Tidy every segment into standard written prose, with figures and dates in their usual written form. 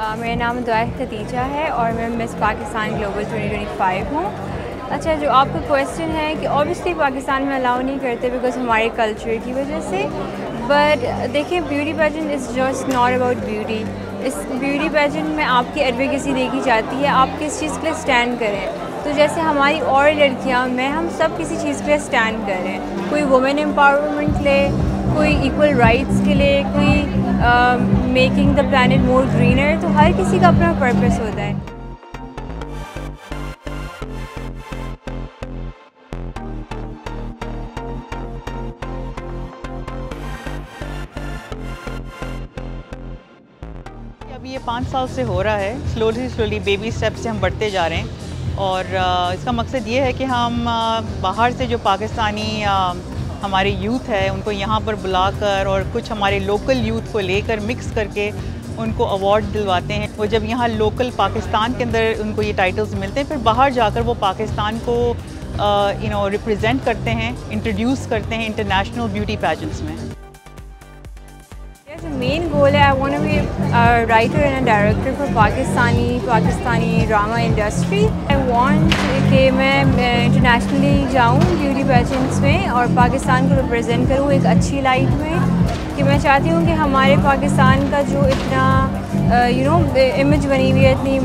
मेरा नाम दुआ खदीजा है और मैं मिस पाकिस्तान ग्लोबल 2025 हूँ। अच्छा, जो आपका क्वेश्चन है कि ऑब्वियसली पाकिस्तान में अलाउ नहीं करते बिकॉज हमारे कल्चर की वजह से। बट देखिए, beauty pageant is just not about beauty. इस ब्यूटी पेजेंट में आपकी एडवोकेसी देखी जाती है, आप किस चीज़ के लिए स्टैंड करें। तो जैसे हमारी और लड़कियाँ में हम सब किसी चीज़ के लिए स्टैंड करें, कोई वुमेन एम्पावरमेंट ले, कोई इक्वल राइट्स के लिए, कोई making the planet more greener. तो हर किसी का अपना पर्पस होता है। अब ये 5 साल से हो रहा है, स्लोली बेबी स्टेप से हम बढ़ते जा रहे हैं। और इसका मकसद ये है कि हम बाहर से जो पाकिस्तानी हमारे यूथ है उनको यहाँ पर बुलाकर और कुछ हमारे लोकल यूथ को लेकर मिक्स करके उनको अवार्ड दिलवाते हैं। वो जब यहाँ लोकल पाकिस्तान के अंदर उनको ये टाइटल्स मिलते हैं, फिर बाहर जाकर वो पाकिस्तान को रिप्रेजेंट करते हैं, इंट्रोड्यूस करते हैं इंटरनेशनल ब्यूटी पैजेंट्स में। मेन गोल है, I want to be a writer and a director for Pakistani drama industry. I want कि मैं इंटरनेशनली जाऊँ ब्यूटी पेजेंट्स में और पाकिस्तान को रिप्रेजेंट करूँ एक अच्छी लाइट में। कि मैं चाहती हूँ कि हमारे पाकिस्तान का जो इतना इमेज बनी हुई है इतनी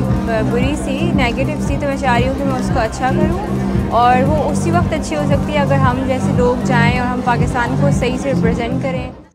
बुरी सी, नेगेटिव सी, तो मैं चाह रही हूँ कि मैं उसको अच्छा करूँ। और वो उसी वक्त अच्छी हो सकती है अगर हम जैसे लोग जाएँ और हम पाकिस्तान को सही से रिप्रेजेंट करें।